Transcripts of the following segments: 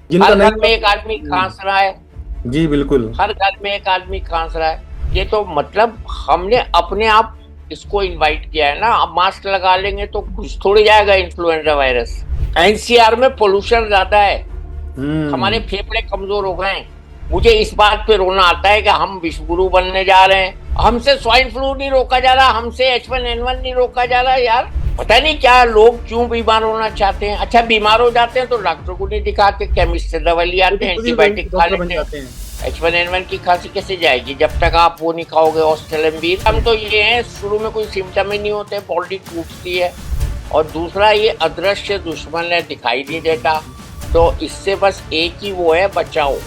जिनका हर नहीं घर हुआ। में एक आदमी खांस रहा है। जी बिल्कुल। हर घर में एक आदमी खांस रहा है। ये तो मतलब हमने अपने आप इसको इनवाइट किया है ना। अब मास्क लगा लेंगे तो कुछ थोड़ी जाएगा इन्फ्लुएंजा वायरस। एनसीआर में पोल्यूशन ज्यादा है। हमारे हम्म। फेफड़े कमजोर हो गए हैं। मुझे इस बात पे रोना आता है कि हम विश्व गुरु बनने जा रहे हैं। हमसे स्वाइन फ्लू नहीं रोका जा रहा, हमसे H1N1 नहीं रोका जा रहा यार। पता नहीं क्या लोग क्यों बीमार होना चाहते हैं। अच्छा, बीमार हो जाते हैं तो डॉक्टर को नहीं दिखाते, केमिस्ट से दवा ले वो आते तो हैं, खुद ही एंटीबायोटिक खा डॉक्टर बन लेते हैं। जाते हैं। H1N1 की खांसी कैसे जाएगी जब तक आप वो नहीं खाओगे ऑस्टेलम्बीर। हम तो ये है, शुरू में कोई सिम्टम ही नहीं होते, बॉडी टूटती है। और दूसरा, ये अदृश्य दुश्मन है, दिखाई नहीं देता। तो इससे बस एक ही वो है, बचाओ।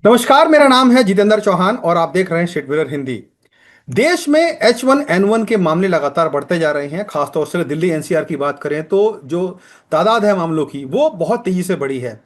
नमस्कार, मेरा नाम है जितेंद्र चौहान और आप देख रहे हैं शिटविलर हिंदी। देश में H1N1 के मामले लगातार बढ़ते जा रहे हैं। खासतौर से दिल्ली एनसीआर की बात करें तो जो तादाद है मामलों की वो बहुत तेजी से बढ़ी है।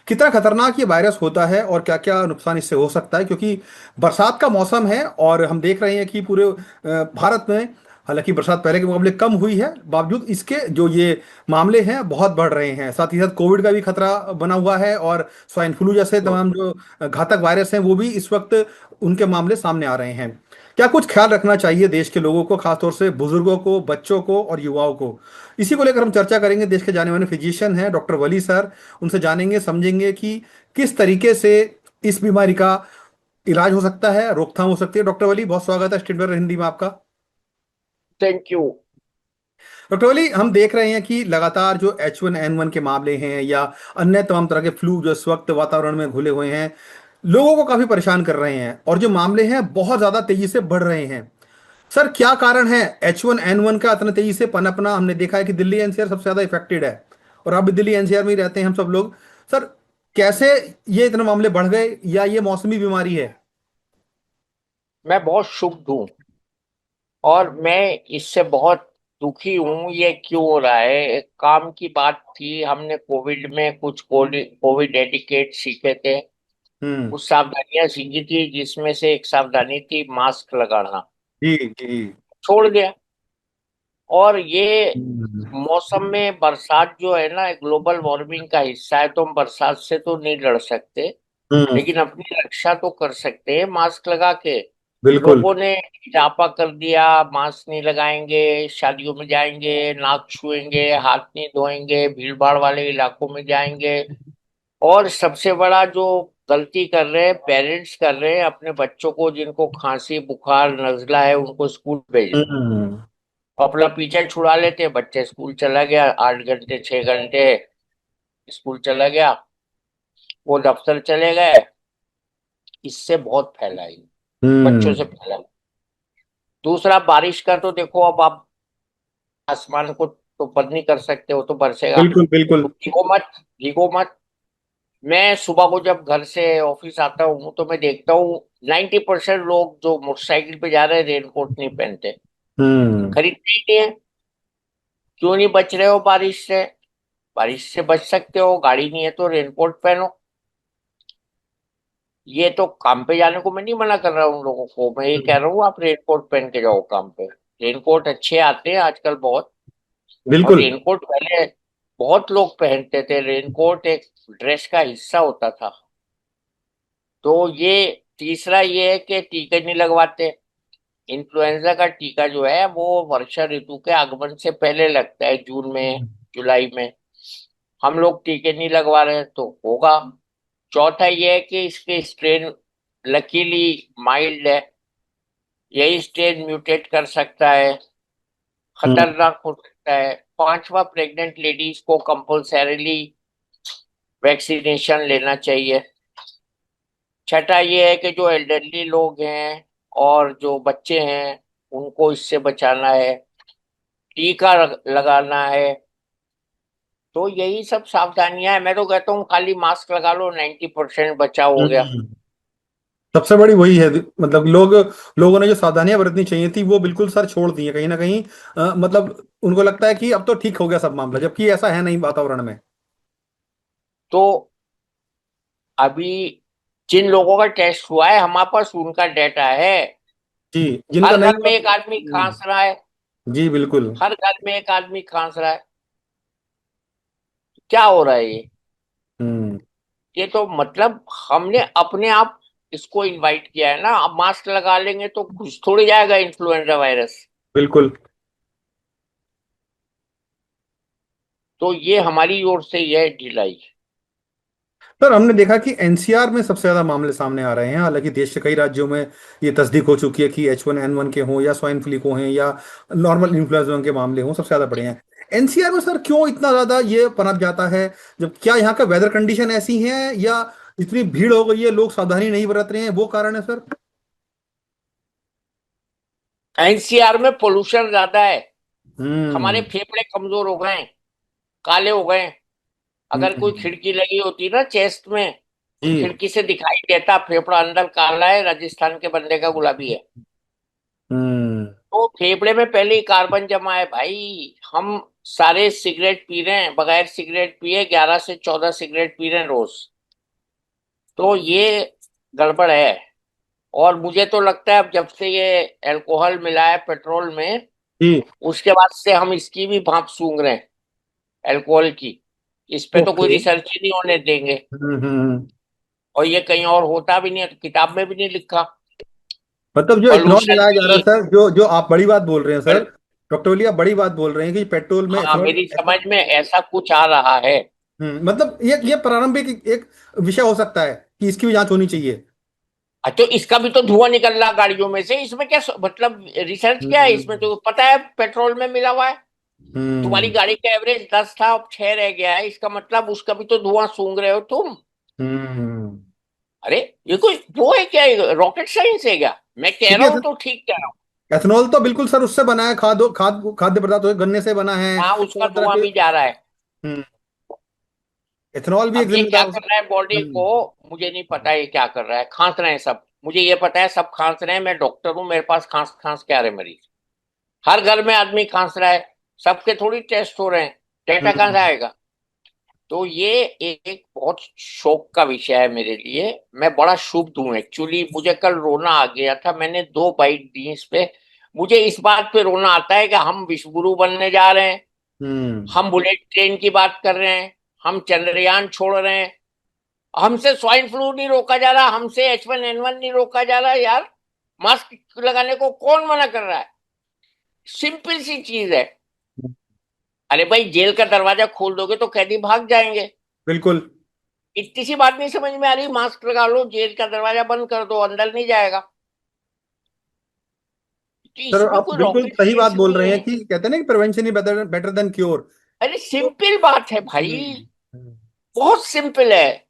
कितना खतरनाक ये वायरस होता है और क्या क्या नुकसान इससे हो सकता है, क्योंकि बरसात का मौसम है और हम देख रहे हैं कि पूरे भारत में, हालांकि बरसात पहले के मुकाबले कम हुई है, बावजूद इसके जो ये मामले हैं बहुत बढ़ रहे हैं। साथ ही साथ कोविड का भी खतरा बना हुआ है और स्वाइन फ्लू जैसे तमाम जो घातक वायरस हैं वो भी इस वक्त उनके मामले सामने आ रहे हैं। क्या कुछ ख्याल रखना चाहिए देश के लोगों को, खासतौर से बुजुर्गों को, बच्चों को और युवाओं को? इसी को लेकर हम चर्चा करेंगे। देश के जाने माने फिजिशियन हैं डॉक्टर वली सर, उनसे जानेंगे समझेंगे कि किस तरीके से इस बीमारी का इलाज हो सकता है, रोकथाम हो सकती है। डॉक्टर वली, बहुत स्वागत है स्टूडियो हिंदी में आपका। Thank you. डॉक्टर वली, हम देख रहे हैं कि लगातार जो H1N1 के मामले हैं या अन्य तमाम तरह के फ्लू जो इस वक्त वातावरण में घुले हुए हैं, लोगों को काफी परेशान कर रहे हैं और जो मामले हैं बहुत ज्यादा तेजी से बढ़ रहे हैं। सर, क्या कारण है H1N1 का इतना तेजी से पनपना? हमने देखा है कि दिल्ली एनसीआर सबसे ज्यादा इफेक्टेड है और आप भी दिल्ली एनसीआर में ही रहते हैं हम सब लोग। सर, कैसे ये इतने मामले बढ़ गए, या ये मौसमी बीमारी है? मैं बहुत शुभ हूँ और मैं इससे बहुत दुखी हूँ। ये क्यों हो रहा है? एक काम की बात थी, हमने कोविड में कुछ कोविड एटिकेट सीखे थे, हम्म। कुछ सावधानियां सीखी थी, जिसमें से एक सावधानी थी मास्क लगाना। जी जी। छोड़ दिया। और ये हम्म। मौसम में बरसात जो है ना, ग्लोबल वार्मिंग का हिस्सा है, तो हम बरसात से तो नहीं लड़ सकते, हम्म। लेकिन अपनी रक्षा तो कर सकते हैं मास्क लगा के। बिल्कुल। लोगों ने इजाफा कर दिया, मास्क नहीं लगाएंगे, शादियों में जाएंगे, नाक छुएंगे, हाथ नहीं धोएंगे, भीड़ भाड़ वाले इलाकों में जाएंगे। और सबसे बड़ा जो गलती कर रहे हैं पेरेंट्स कर रहे हैं, अपने बच्चों को जिनको खांसी बुखार नजला है उनको स्कूल भेज रहे हैं। हम्म। अपना पीछे छुड़ा लेते हैं, बच्चे स्कूल चला गया, 8 घंटे 6 घंटे स्कूल चला गया, वो दफ्तर चले गए। इससे बहुत फैलाई, बच्चों हम्म। से फैला। दूसरा, बारिश का तो देखो, अब आप आसमान को तो बंद नहीं कर सकते, वो तो बरसेगा। बिल्कुल बिल्कुल। तो भीगो मत, भीगो मत। मैं सुबह को जब घर से ऑफिस आता हूँ तो मैं देखता हूँ 90% लोग जो मोटरसाइकिल पे जा रहे हैं रेनकोट नहीं पहनते। हम्म। खरीदते ही नहीं है। क्यों नहीं बच रहे हो बारिश से? बारिश से बच सकते हो, गाड़ी नहीं है तो रेनकोट पहनो। ये तो काम पे जाने को मैं नहीं मना कर रहा हूँ उन लोगों को, मैं ये कह रहा हूँ आप रेनकोट पहन के जाओ काम पे। रेनकोट अच्छे आते हैं आजकल बहुत। और बिल्कुल। रेनकोट पहले बहुत लोग पहनते थे, रेनकोट एक ड्रेस का हिस्सा होता था। तो ये तीसरा ये है कि टीके नहीं लगवाते। इन्फ्लुएंजा का टीका जो है वो वर्षा ऋतु के आगमन से पहले लगता है, जून में जुलाई में। हम लोग टीके नहीं लगवा रहे हैं तो होगा। चौथा ये है कि इसके स्ट्रेन लकीली माइल्ड है। यही स्ट्रेन म्यूटेट कर सकता है, हम्म। खतरनाक हो सकता है। पांचवा, प्रेग्नेंट लेडीज को कंपल्सरीली वैक्सीनेशन लेना चाहिए। छठा ये है कि जो एल्डरली लोग हैं और जो बच्चे हैं उनको इससे बचाना है, टीका लगाना है। तो यही सब सावधानियां हैं। मैं तो कहता हूँ खाली मास्क लगा लो, 90% बचाव हो गया। हम्म। सबसे बड़ी वही है, मतलब लोगों ने जो सावधानियां बरतनी चाहिए थी वो बिल्कुल सर छोड़ दी है कहीं ना कहीं। मतलब उनको लगता है कि अब तो ठीक हो गया सब मामला, जबकि ऐसा है नहीं वातावरण में। तो अभी जिन लोगों का टेस्ट हुआ है हमारे पास उनका डेटा है। जी। जिनका हर नहीं घर हुआ में एक आदमी खांस रहा है। जी बिल्कुल। हर घर में एक आदमी खांस रहा है। क्या हो रहा है ये? हम्म। ये तो मतलब हमने अपने आप इसको इनवाइट किया है ना। अब मास्क लगा लेंगे तो घुस थोड़ी जाएगा इन्फ्लुएंजा वायरस। बिल्कुल। तो ये हमारी ओर से यह ढिलाई। सर हमने देखा कि एनसीआर में सबसे ज्यादा मामले सामने आ रहे हैं, हालांकि देश के कई राज्यों में ये तस्दीक हो चुकी है कि H1N1 के हों या स्वाइन फ्लू को हैं या नॉर्मल इन्फ्लुएंजा के मामले हों, सबसे ज्यादा बड़े हैं। एनसीआर में सर क्यों इतना ज्यादा ये पनप जाता है? जब क्या यहाँ का वेदर कंडीशन ऐसी है या इतनी भीड़ हो गई है, लोग सावधानी नहीं बरत रहे हैं, वो कारण है सर? एनसीआर में पोल्यूशन ज्यादा है। हमारे हम्म। फेफड़े कमजोर हो गए हैं, काले हो गए हैं। अगर कोई हम्म। खिड़की लगी होती ना चेस्ट में, तो जी। खिड़की से दिखाई देता फेफड़ा अंदर काला है, राजस्थान के बंदे का गुलाबी है। हम्म। तो फेफड़े में पहले ही कार्बन जमा है भाई। हम सारे सिगरेट पी रहे हैं, बगैर सिगरेट पिए 11 से 14 सिगरेट पी रहे हैं रोज। तो ये गड़बड़ है। और मुझे तो लगता है अब जब से ये अल्कोहल मिला है पेट्रोल में, जी। उसके बाद से हम इसकी भी भाप सूंघ रहे हैं, अल्कोहल की। इस पे तो कोई ओके। रिसर्च ही नहीं होने देंगे। हम्म। और ये कहीं और होता भी नहीं है, तो किताब में भी नहीं लिखा। मतलब जो इथेनॉल पोल्यूशन जलाया जा रहा है भी। सर, जो जो आप बड़ी बात बोल रहे हैं सर, डॉक्टर ओली आप बड़ी बात बोल रहे हैं कि पेट्रोल में हाँ, इथेनॉल। मेरी समझ में ऐसा कुछ आ रहा है। मतलब ये प्रारंभिक एक विषय हो सकता है कि इसकी भी जांच होनी चाहिए। तो इसका भी तो धुआं निकल रहा गाड़ियों में से, इसमें क्या मतलब रिसर्च क्या है? इसमें हम्म। तो पता है पेट्रोल में मिला हुआ है। तुम्हारी हम्म। गाड़ी का एवरेज 10 था, अब 6 रह गया है, इसका मतलब उसका भी तो धुआं सूंघ रहे हो तुम। हम्म। अरे, ये कोई वो है क्या, रॉकेट साइंस है क्या? मैं कह रहा देखिए हूं सर, तो ठीक कह रहा हूँ। एथेनॉल तो बिल्कुल सर उससे बना है, खाद्य पदार्थ गन्ने से बना है, हाँ, उसका तरह तरह धुआं के। भी जा रहा है। हम्म। एथेनॉल भी अब एक ये क्या जिम्मेदार हो कर रहा है बॉडी सकता। को, मुझे नहीं पता ये क्या कर रहा है। खांस रहे हैं सब, मुझे ये पता है सब खांस रहे हैं। मैं डॉक्टर हूं, मेरे पास खांस खांस के आ रहे मरीज। हर घर में आदमी खांस रहा है, सबके थोड़ी टेस्ट हो रहे हैं। डेटा कहां से हम्म। आएगा? तो ये एक बहुत शौक का विषय है मेरे लिए। मैं बड़ा शुभ हूं एक्चुअली। मुझे कल रोना आ गया था, मैंने 2 बाइट दी इस पे। मुझे इस बात पे रोना आता है कि हम विश्वगुरु बनने जा रहे हैं। हम्म। हम बुलेट ट्रेन की बात कर रहे हैं, हम चंद्रयान छोड़ रहे हैं। हमसे स्वाइन फ्लू नहीं रोका जा रहा, हमसे H1N1 नहीं रोका जा रहा यार। मास्क लगाने को कौन मना कर रहा है? सिंपल सी चीज है। अरे भाई, जेल का दरवाजा खोल दोगे तो कैदी भाग जाएंगे। बिल्कुल। इतनी सी बात नहीं समझ में आ रही? मास्क लगा लो, जेल का दरवाजा बंद कर दो, अंदर नहीं जाएगा। तो सर इसमें आप कोई बिल्कुल रॉकेट सही बात साइंस बोल नहीं रहे है। हैं कि कहते हैं ना कि prevention is better better than cure. अरे तो सिंपल बात है भाई, हम्म। हम्म। बहुत सिंपल है।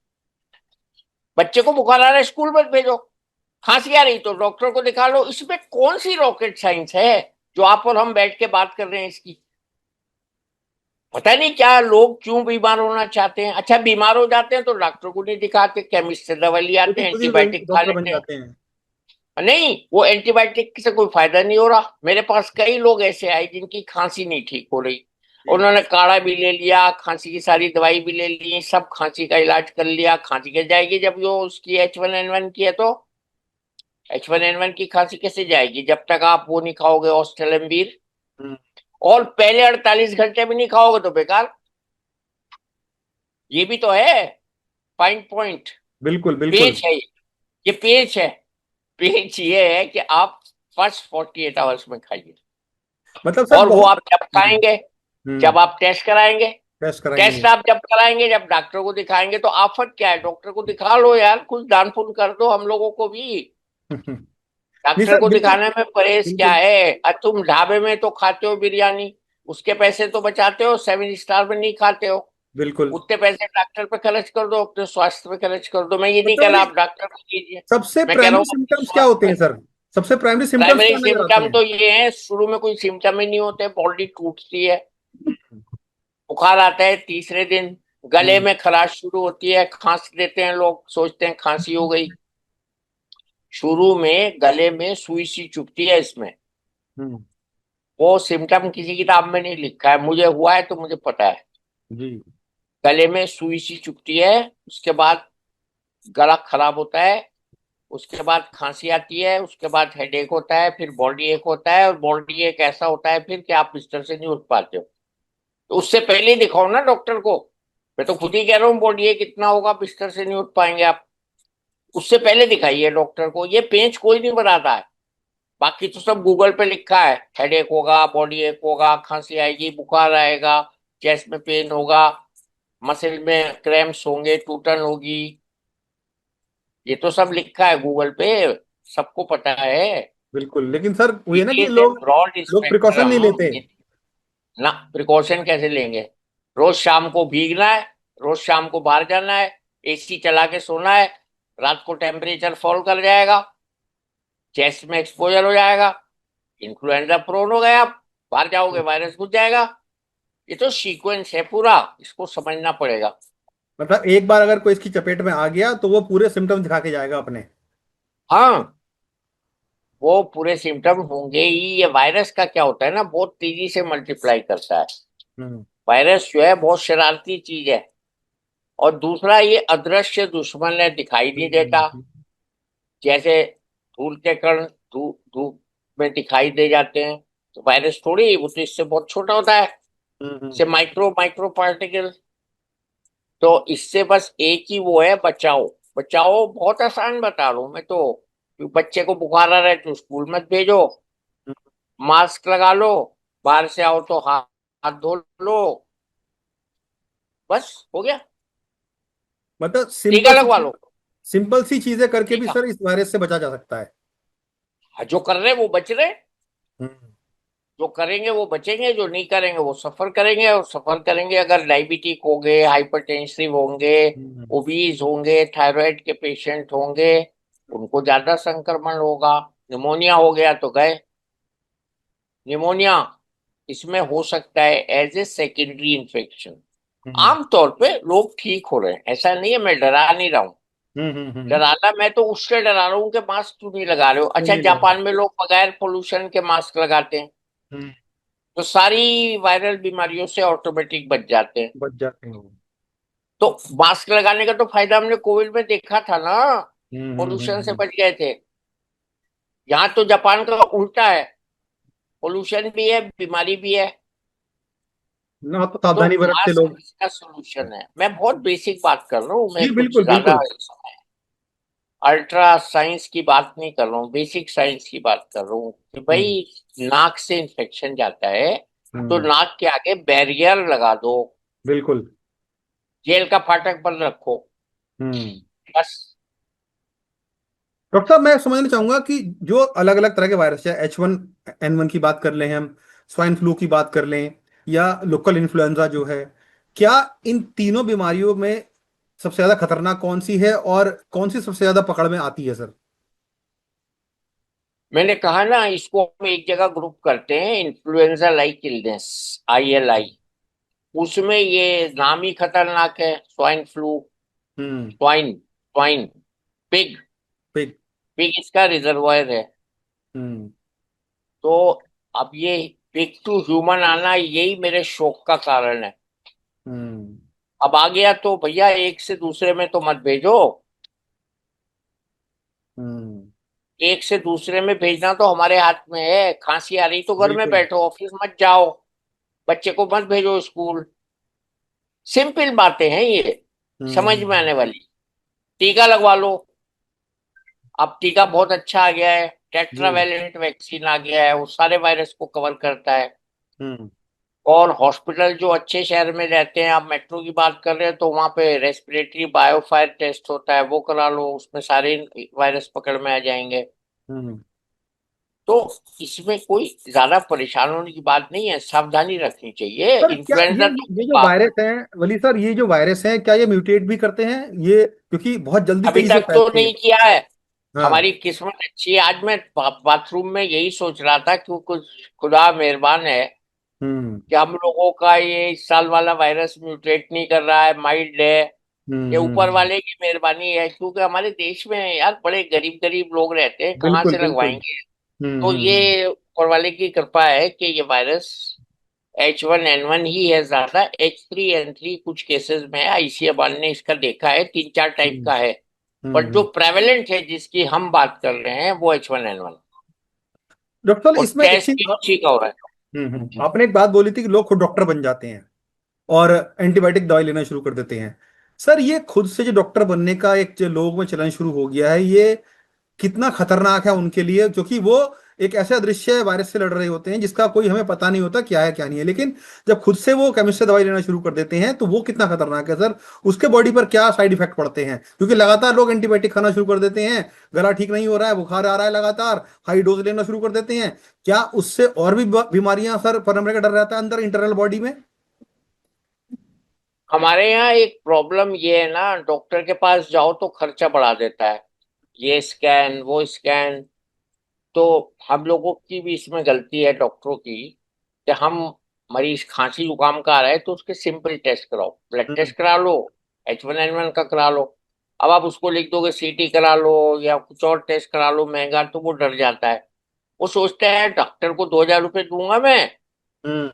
बच्चे को बुखार आ रहा है, स्कूल मत भेजो। खांसी आ रही तो डॉक्टर को दिखा लो। इसमें कौन सी रॉकेट साइंस है जो आप और हम बैठ के बात कर रहे हैं इसकी? पता नहीं क्या लोग क्यों बीमार होना चाहते हैं। अच्छा, बीमार हो जाते हैं तो डॉक्टर को नहीं दिखाते, केमिस्ट से दवा ले वो आते भी हैं, खुद ही एंटीबायोटिक खा डॉक्टर बन लेते हैं। जाते हैं। नहीं, वो एंटीबायोटिक से कोई फायदा नहीं हो रहा। मेरे पास कई लोग ऐसे आए जिनकी खांसी नहीं ठीक हो रही। जी। उन्होंने काढ़ा भी ले लिया, खांसी की सारी दवाई भी ले ली, सब खांसी का इलाज कर लिया। खांसी कैसे जाएगी जब वो उसकी H1N1 की है? तो H1N1 की खांसी कैसे जाएगी जब तक आप वो नहीं खाओगे, ऑस्टेलम्बीर? हम्म। और पहले 48 घंटे भी नहीं खाओगे तो बेकार। ये भी तो है फाइन पॉइंट। बिल्कुल बिल्कुल। पेच है ये पेच है। पेच ये है कि आप फर्स्ट 48 आवर्स में खाइए। मतलब सर और वो बहुत। आप जब खाएंगे, हम्म। जब आप टेस्ट कराएंगे। टेस्ट टेस्ट कराएंगे। आप जब कराएंगे, जब डॉक्टर को दिखाएंगे। तो आफत क्या है? डॉक्टर को दिखा लो यार, कुछ दान पुण्य कर दो हम लोगों को भी। नहीं डॉक्टर सर को बिल्कुल। दिखाने में परहेज क्या बिल्कुल। है? तुम ढाबे में तो खाते हो बिरयानी, उसके पैसे तो बचाते हो, 7 स्टार में नहीं खाते हो। बिल्कुल। उतने पैसे डॉक्टर पे खर्च कर दो, अपने स्वास्थ्य पे खर्च कर दो। मैं ये नहीं मतलब कह रहा बोलिए, आप डॉक्टर को कीजिए, सबसे मैं कह रहा प्राइमरी हूँ अपने सिम्टम्स क्या होते स्वास्थ्य हैं पे। सर? सबसे प्राइमरी सिम्टम्स प्राइमरी क्या नजर आते सिम्टम हैं? तो ये है, शुरू में कोई सिम्टम ही नहीं होते, बॉडी टूटती है। बुखार आता है तीसरे दिन, गले हम्म। में खराश शुरू होती है, खांस देते हैं लोग, सोचते हैं खांसी हो गई। शुरू में गले में सुई सी चुभती है इसमें। हम्म। वो सिम्टम किसी किताब में नहीं लिखा है, मुझे हुआ है तो मुझे पता है। जी। गले में सुई सी चुभती है, उसके बाद गला खराब होता है, उसके बाद खांसी आती है, उसके बाद हेडेक होता है, फिर बॉडी एक होता है। और बॉडी एक ऐसा होता है फिर कि आप बिस्तर से नहीं उठ पाते हो। तो उससे पहले ही दिखाओ ना डॉक्टर को। मैं तो खुद ही कह रहा हूँ बॉडी एक इतना होगा, बिस्तर से नहीं उठ पाएंगे आप। उससे पहले दिखाइए डॉक्टर को, ये पेंच कोई नहीं बनाता है। बाकी तो सब गूगल पे लिखा है, हेडेक होगा, बॉडी एक होगा, खांसी आएगी, बुखार आएगा, चेस्ट में पेन होगा, मसल में क्रैम्प्स होंगे, टूटन होगी। ये तो सब लिखा है गूगल पे, सबको पता है। बिल्कुल, लेकिन सर वो ये ना इट कि इज ए लोग ब्रॉड लोग प्रिकॉशन नहीं स्पेक्ट्रम। लेते। ना प्रिकॉशन कैसे लेंगे? रोज शाम को भीगना है, रोज शाम को बाहर जाना है, एसी चला के सोना है, रात को टेम्परेचर फॉल कर जाएगा, चेस्ट में एक्सपोजर हो जाएगा, इन्फ्लुएंजा प्रोन हो गए आप, बाहर जाओगे वायरस घुस जाएगा। ये तो सीक्वेंस है पूरा, इसको समझना पड़ेगा। मतलब एक बार अगर कोई इसकी चपेट में आ गया तो वो पूरे सिम्टम्स दिखा के जाएगा अपने। हाँ, वो पूरे सिम्टम होंगे ही। ये वायरस का क्या होता है ना, बहुत तेजी से मल्टीप्लाई करता है। हम्म। वायरस जो है बहुत शरारती चीज है। और दूसरा, ये अदृश्य दुश्मन है, दिखाई नहीं देता। हम्म। जैसे धूल के कण धूप धूप में दिखाई दे जाते हैं, तो वायरस थोड़ी, वो तो इससे बहुत छोटा होता है, हम्म। इससे माइक्रो माइक्रो पार्टिकल। तो इससे बस एक ही वो है, बचाओ। बचाओ बहुत आसान बता रहा हूं मैं तो। बच्चे को बुखार आ रहा है तो स्कूल मत भेजो, मास्क लगा लो, बाहर से आओ तो हाथ हाथ धो लो, बस हो गया। मतलब टीका लगवा लो। सिंपल सी चीजें करके भी टीका, सर इस वायरस से बचा जा सकता है। हाँ, जो कर रहे हैं वो बच रहे हैं। हम्म। जो करेंगे वो बचेंगे, जो नहीं करेंगे वो सफर करेंगे। और सफर करेंगे अगर डायबिटिक होंगे, हाइपरटेंसिव होंगे, हम्म। ओबीज होंगे, थायराइड के पेशेंट होंगे, उनको ज्यादा संक्रमण होगा। निमोनिया हो गया तो गए। निमोनिया इसमें हो सकता है एज ए सेकेंडरी इन्फेक्शन। हम्म। आमतौर पे लोग ठीक हो रहे हैं, ऐसा नहीं है, मैं डरा नहीं रहा हूँ। हम्म। डराना, मैं तो उससे डरा रहा हूँ कि मास्क क्यों नहीं लगा रहे हो। क्यों अच्छा, नहीं लगा। जापान में लोग बगैर पोल्यूशन के मास्क लगाते हैं, हम्म। तो सारी वायरल बीमारियों से ऑटोमेटिक बच जाते हैं। बच जाते हैं वो। तो मास्क लगाने का तो फायदा हमने कोविड में देखा था ना, पोल्यूशन से हम्म। बच गए थे। यहाँ तो जापान का उल्टा है, पोल्यूशन भी है, बीमारी भी है। ना तो तो सावधानी बरतते मास्क लोग। इसका सोल्यूशन है। मैं बहुत बेसिक बात कर रहा हूँ, मैं जी कुछ बिल्कुल ज्यादा बिल्कुल। अल्ट्रा साइंस की बात नहीं कर रहा हूँ, बेसिक साइंस की बात कर रहा हूँ कि हम्म। भाई, नाक से इन्फेक्शन जाता है तो हम्म। नाक के आगे बैरियर लगा दो, बिल्कुल। जेल का फाटक बंद रखो, हम्म। बस। डॉक्टर साहब मैं समझना चाहूंगा कि जो अलग अलग तरह के वायरस है, H1N1 की बात कर लें हम, स्वाइन फ्लू की बात कर लें, या लोकल इन्फ्लुएंजा जो है, क्या इन तीनों बीमारियों में सबसे ज्यादा खतरनाक कौन सी है और कौन सी सबसे ज्यादा पकड़ में आती है सर? मैंने कहा ना, इसको हम एक जगह ग्रुप करते हैं, इन्फ्लुएंजा लाइक इलनेस, ILI। उसमें ये नाम ही खतरनाक है, स्वाइन फ्लू। हम्म। Swine, swine, pig. Pig. Pig इसका रिजर्वायर है। हम्म। तो अब ये पिग टू ह्यूमन आना, यही मेरे शौक का कारण है। हम्म। अब आ गया तो भैया, एक से दूसरे में तो मत भेजो। हम्म। एक से दूसरे में भेजना तो हमारे हाथ में है। खांसी आ रही तो घर में बिल्कुल। बैठो, ऑफिस मत जाओ, बच्चे को मत भेजो स्कूल। सिंपल बातें हैं ये, समझ में हम्म। आने वाली। टीका लगवा लो। अब टीका बहुत अच्छा आ गया है, जी। टेट्रावैलेंट वैक्सीन आ गया है, वो सारे वायरस को कवर करता है। हम्म। और हॉस्पिटल जो अच्छे शहर में रहते हैं, आप मेट्रो की बात कर रहे हैं, तो वहां पे रेस्पिरेटरी बायोफायर टेस्ट होता है, वो करा लो, उसमें सारे वायरस पकड़ में आ जाएंगे। हम्म। तो इसमें कोई ज्यादा परेशान होने की बात नहीं है, सावधानी रखनी चाहिए। सर क्या इन्फ्लुएंजा तो ये जो वायरस हैं, वली सर, ये जो वायरस हैं क्या ये म्यूटेट भी करते हैं ये, क्योंकि बहुत जल्दी अभी तेजी से तक तो फैलते हैं। नहीं किया है। हाँ। हमारी किस्मत अच्छी है। आज मैं बाथरूम में यही सोच रहा था कि कुछ खुदा मेहरबान है हम्म। कि हम लोगों का ये इस साल वाला वायरस म्यूटेट नहीं कर रहा है, माइल्ड है। ये ऊपर हम्म। वाले की मेहरबानी है, क्योंकि हमारे देश में यार बड़े गरीब गरीब लोग रहते हैं, कहाँ बिल्कुल से बिल्कुल। लगवाएंगे। तो ये ऊपर वाले की कृपा है कि ये वायरस H1N1 ही है ज्यादा। H3N3 कुछ केसेस में है, ICMR ने इसका देखा है, 3-4 टाइप हम्म। का है। पर जो हम्म। प्रेवेलेंट है, जिसकी हम बात कर रहे हैं, वो H1N1। डॉक्टर साहब और इसमें एक टेस्ट चीज। POC का हो रहा है। आपने एक बात बोली थी कि लोग खुद डॉक्टर बन जाते हैं। और एंटीबायोटिक दवाई लेना शुरू कर देते हैं। सर ये खुद से जो डॉक्टर बनने का एक जो लोग में चलन शुरू हो गया है, ये कितना खतरनाक है उनके लिए, क्योंकि वो एक ऐसे अदृश्य वायरस से लड़ रहे होते हैं जिसका कोई हमें पता नहीं होता क्या है क्या नहीं है। लेकिन जब खुद से वो केमिस्ट से दवाई लेना शुरू कर देते हैं तो वो कितना खतरनाक है सर। उसके बॉडी पर क्या साइड इफेक्ट पड़ते हैं, क्योंकि लगातार लोग एंटीबायोटिक खाना शुरू कर देते हैं, गला ठीक नहीं हो रहा है, बुखार आ रहा है, लगातार हाई डोज लेना शुरू कर देते हैं। क्या उससे और भी बीमारियां सर पनपने का डर रहता है अंदर इंटरनल बॉडी में? हमारे यहाँ एक प्रॉब्लम ये है ना, डॉक्टर के पास जाओ तो खर्चा बढ़ा देता है, ये स्कैन वो स्कैन। तो हम लोगों की भी इसमें गलती है डॉक्टरों की, कि हम मरीज खांसी जुकाम का आ रहा है तो उसके सिंपल टेस्ट कराओ, ब्लड हम्म टेस्ट करा लो, H1N1 का करा लो। अब आप उसको लिख दोगे सीटी करा लो या कुछ और टेस्ट करा लो महंगा, तो वो डर जाता है। वो सोचता है डॉक्टर को 2,000 रुपये दूंगा मैं, हम्म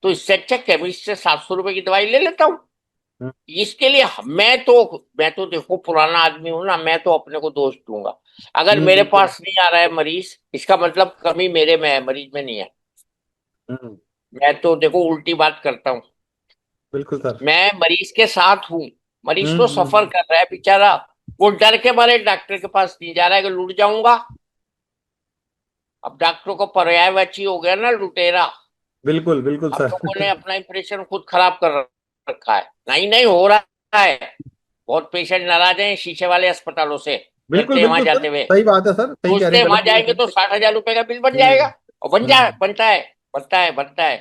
तो इससे अच्छा केमिस्ट से 700 रुपये की दवाई ले लेता हूँ। हम्म इसके लिए मैं तो देखो पुराना आदमी हूं ना, मैं तो अपने को दोष दूंगा। अगर मेरे बिल्कुल। पास नहीं आ रहा है मरीज, इसका मतलब कमी मेरे में है, मरीज में नहीं है। हम्म मैं तो देखो उल्टी बात करता हूँ। बिल्कुल सर। मैं मरीज के साथ हूँ, मरीज तो सफर हम्म। कर रहा है बेचारा। वो डर के मारे डॉक्टर के पास नहीं जा रहा है कि लूट जाऊंगा। अब डॉक्टरों को पर्यायवाची हो गया ना, लुटेरा। बिल्कुल बिल्कुल हम सर। लोगों ने अपना इंप्रेशन खुद खराब कर रखा है। नहीं नहीं हो रहा है। बहुत पेशेंट नाराज हैं शीशे वाले अस्पतालों से, बिल्कुल डरते हैं वहां बिल्कुल सर, जाते हुए। सही बात है सर, सही कह रहे सोचते हैं, हैं गलत वहां नहीं जाएंगे है तो सर। 60,000 रुपए का बिल बन हम्म जाएगा। और बन जा हम्म बनता है, बनता है।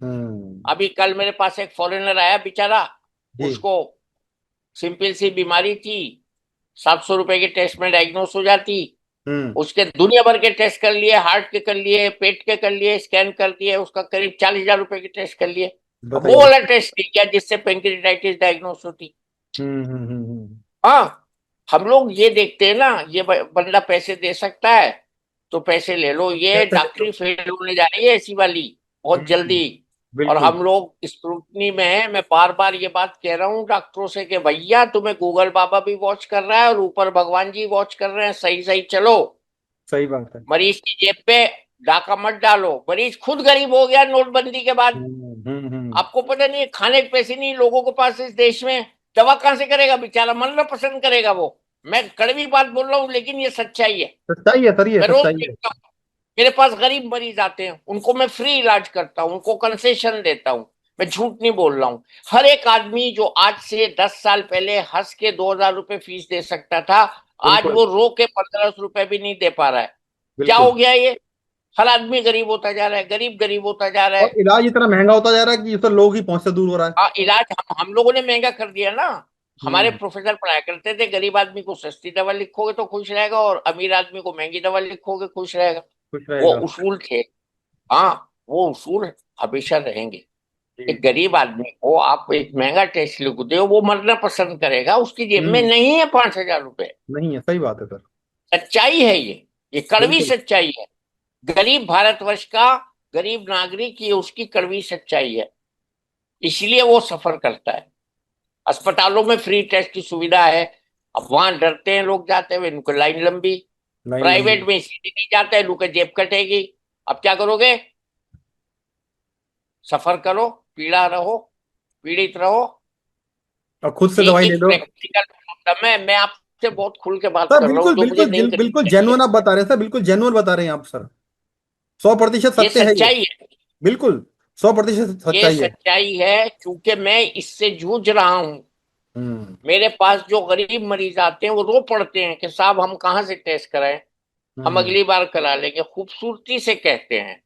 हम्म। अभी कल मेरे पास एक फॉरेनर आया बेचारा, जी। उसको सिंपल सी बीमारी थी, 700 रुपए के टेस्ट में डायग्नोस हो जाती। हम्म। उसके दुनिया भर के टेस्ट कर लिए, हार्ट के कर लिए, पेट के कर लिए, स्कैन कर दिए, उसका करीब 40,000 रुपए के टेस्ट कर लिए। अब वो बताइए। वाला टेस्ट नहीं किया जिससे पेंक्रेटाइटिस डायग्नोस होती। हम्म। हाँ, हम लोग ये देखते हैं ना, ये बंदा पैसे दे सकता है तो पैसे ले लो, ये कैसे ले लो। डॉक्टरी फेल होने जा रही है ऐसी वाली, बहुत हम्म। जल्दी। और बिल्कुल। हम लोग स्क्रूटनी में है। मैं बार बार ये बात कह रहा हूँ डॉक्टरों से कि भैया तुम्हें गूगल बाबा भी वॉच कर रहा है और ऊपर भगवान जी वॉच कर रहे हैं, सही सही चलो। सही बात है। मरीज की जेब पे डाका मत डालो, मरीज खुद गरीब हो गया नोटबंदी के बाद। हम्म। आपको पता नहीं है, खाने के पैसे नहीं लोगों के पास इस देश में, दवा कहां से करेगा बेचारा, मरना पसंद करेगा वो। मैं कड़वी बात बोल रहा हूँ लेकिन ये सच्चाई है। सच्चाई है सर, ये मैं रोज सच्चाई है। देखता हूँ, मेरे पास गरीब मरीज आते हैं, उनको मैं फ्री इलाज करता हूँ, उनको कंसेशन देता हूँ। मैं झूठ नहीं बोल रहा हूँ। हर एक आदमी जो आज से 10 साल पहले हंस के 2,000 रुपए फीस दे सकता था, आज बिल्कुल वो रो के 1,500 रुपए भी नहीं दे पा रहा है। क्या हो बिल्कुल। गया ये? हर आदमी गरीब होता जा रहा है, गरीब गरीब होता जा रहा और है। इलाज इतना महंगा होता जा रहा है कि तो लोग ही पहुंच से दूर हो रहा है। हाँ, इलाज हम लोगों ने महंगा कर दिया ना। हमारे हम्म। प्रोफेसर पढ़ाया करते थे, गरीब आदमी को सस्ती दवा लिखोगे तो खुश रहेगा, और अमीर आदमी को महंगी दवा लिखोगे खुश रहेगा। खुश वो रहेगा। उसूल थे। हाँ, वो उसूल हमेशा रहेंगे। जी। एक गरीब आदमी को आप एक महंगा टेस्ट लिख दो, वो मरना पसंद करेगा, उसकी जेब में हम्म। नहीं है 5,000 रुपए। नहीं है, सही बात है सर। सच्चाई है ये कड़वी बिल्कुल। सच्चाई है। गरीब भारतवर्ष का गरीब नागरिक, ये उसकी कड़वी सच्चाई है। इसलिए वो सफर करता है। अस्पतालों में फ्री टेस्ट की सुविधा है, अब वहां डरते हैं लोग जाते हुए, इनको लाइन लंबी। लाइन प्राइवेट लंबी। में इसीलिए नहीं जाते हैं, लोग जेब कटेगी। अब क्या करोगे? सफर करो, पीड़ा रहो, पीड़ित रहो। और खुद से ये दवाई ले एक लो। प्रैक्टिकल प्रॉब्लम है। मैं आपसे बहुत खुल के बात सर कर रहा हूँ, बिल्कुल जो मुझे बिल्कुल नहीं करनी बिल्कुल चाहिए। जेन्युइन आप बता रहे हैं सर, बिल्कुल जेन्युइन बता रहे हैं आप सर। 100% ये सत्य है ये। सच्चाई है। बिल्कुल। 100% ये सच्चाई है। सच्चाई है क्योंकि मैं इससे जूझ रहा हूं। हम्म मेरे पास जो गरीब मरीज आते हैं वो रो पड़ते हैं कि साहब हम कहाँ से टेस्ट कराएं, हम हम्म अगली बार करा लेंगे, खूबसूरती से कहते हैं।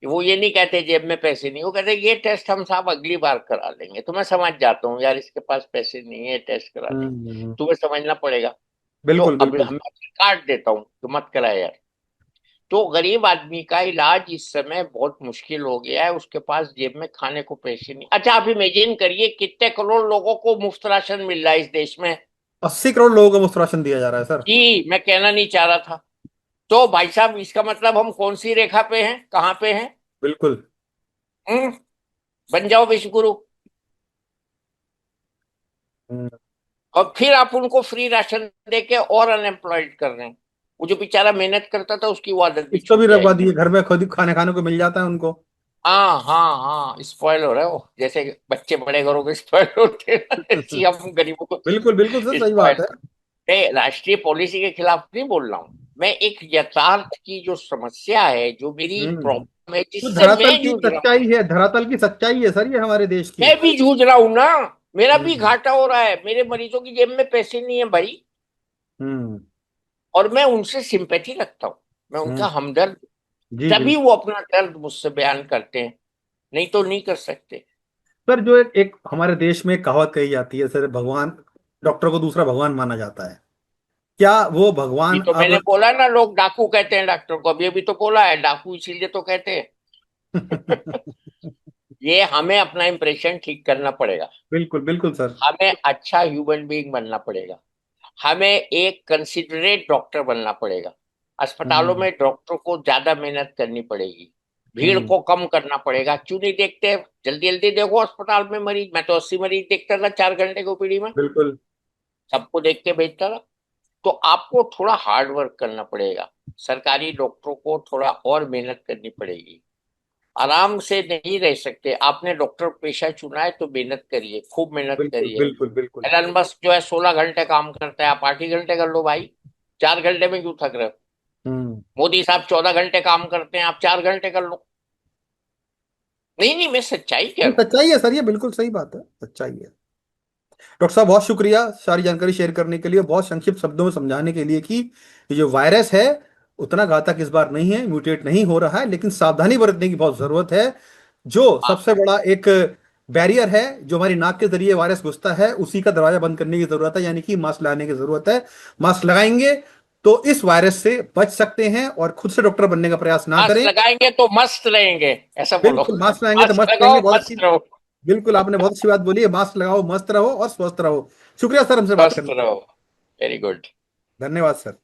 वो ये नहीं कहते जेब में पैसे नहीं, वो कहते ये टेस्ट हम साहब अगली बार करा लेंगे। तो मैं समझ जाता हूँ यार, इसके पास पैसे नहीं है टेस्ट कराने, हम्म। तुम्हें समझना पड़ेगा। तो बिल्कुल अब बिल्कुल। हम काट देता हूँ तो मत करा यार। तो गरीब आदमी का इलाज इस समय बहुत मुश्किल हो गया है, उसके पास जेब में खाने को पैसे नहीं। अच्छा, आप इमेजिन करिए कितने करोड़ लोगों को मुफ्त राशन मिल रहा है इस देश में। 80 करोड़ लोगों को मुफ्त राशन दिया जा रहा है सर। जी, मैं कहना नहीं चाह रहा था। तो भाई साहब, इसका मतलब हम कौन सी रेखा पे हैं, कहाँ पे हैं? बिल्कुल। हम्म बन जाओ विश्वगुरु। हम्म। और फिर आप उनको फ्री राशन दे के और अनएम्प्लॉयड कर रहे हैं। वो जो बेचारा मेहनत करता था उसकी वो आदत भी उसको भी छूट रखवा जाएगी। दिए घर में, खुद ही खाने खाने को मिल जाता है उनको। हाँ हाँ हाँ, स्पॉइल हो रहे हो, जैसे बच्चे बड़े घरों के स्पॉइल होते हैं ऐसे हम गरीबों को बिल्कुल बिल्कुल सर, सही बात स्पॉइल। है। मैं राष्ट्रीय पॉलिसी के खिलाफ नहीं बोल रहा हूँ, मैं एक यथार्थ की जो समस्या है, जो मेरी हम्म। प्रॉब्लम है, जो जिससे धरातल मैं की जूझ रहा हूँ। सच्चाई है, धरातल की सच्चाई है सर, ये हमारे देश की। मैं भी जूझ रहा हूँ ना, मेरा भी हम्म। घाटा हो रहा है, मेरे मरीजों की जेब में पैसे नहीं है भाई। हम्म। और मैं उनसे सिंपैथी रखता हूँ, मैं उनका हम्म। हमदर्द, जी तभी बिल्कुल। वो अपना दर्द मुझसे बयान करते हैं, नहीं तो नहीं कर सकते। सर जो एक हमारे देश में कहावत कही जाती है सर, भगवान, डॉक्टर को दूसरा भगवान माना जाता है। क्या वो ये भगवान तो अब मैंने बोला ना, लोग डाकू कहते हैं डॉक्टर को, अभी अभी तो बोला है डाकू इसीलिए तो कहते हैं। ये हमें अपना इंप्रेशन ठीक करना पड़ेगा, बिल्कुल बिल्कुल सर। हमें अच्छा ह्यूमन बीइंग बनना पड़ेगा, हमें एक कंसिडरेट डॉक्टर बनना पड़ेगा। अस्पतालों हम्म। में डॉक्टर को ज्यादा मेहनत करनी पड़ेगी, भीड़ हम्म। को कम करना पड़ेगा। क्यों नहीं देखते, जल्दी जल्दी देखो अस्पताल में मरीज, मैं तो 80 मरीज देखता था 4 घंटे की ओपीडी में, बिल्कुल सबको देख के भेजता था। तो आपको थोड़ा हार्ड वर्क करना पड़ेगा, सरकारी डॉक्टरों को थोड़ा और मेहनत करनी पड़ेगी, आराम से नहीं रह सकते। आपने डॉक्टर पेशा चुना है तो मेहनत करिए, खूब मेहनत बिल्कुल करिए। बिल्कुल बिल्कुल। एलन मस्क जो है 16 घंटे काम करता है, आप 8 ही घंटे कर लो भाई, 4 घंटे में क्यों थक रहे हो? हम्म। मोदी साहब 14 घंटे काम करते हैं, आप 4 घंटे कर लो। नहीं नहीं, मैं सच्चाई कह ये रहा हूँ। सच्चाई है सर, ये बिल्कुल सही बात है, सच्चाई है। डॉक्टर साहब बहुत शुक्रिया सारी जानकारी शेयर करने के लिए, बहुत संक्षिप्त शब्दों में समझाने के लिए कि ये जो वायरस है उतना घातक इस बार नहीं है, म्यूटेट नहीं हो रहा है, लेकिन सावधानी बरतने की बहुत जरूरत है। जो हाँ, सबसे बड़ा एक बैरियर है, जो हमारी नाक के जरिए वायरस घुसता है, उसी का दरवाजा बंद करने की जरूरत है, यानी कि मास्क लगाने की जरूरत है। मास्क लगाएंगे तो इस वायरस से बच सकते हैं, और खुद से डॉक्टर बनने का प्रयास ना मास्क करें। लगाएंगे तो मस्त रहेंगे, ऐसा बोलो। बिल्कुल, मास्क लगाएंगे तो मास्क मस्त रहेंगे, लगाओ बहुत अच्छी। मस्त रहो। बिल्कुल, आपने बहुत अच्छी बात बोली है, मास्क लगाओ, मस्त रहो और स्वस्थ रहो। शुक्रिया सर हमसे बात स्वस्थ करने के लिए। रहो। Very good. धन्यवाद सर।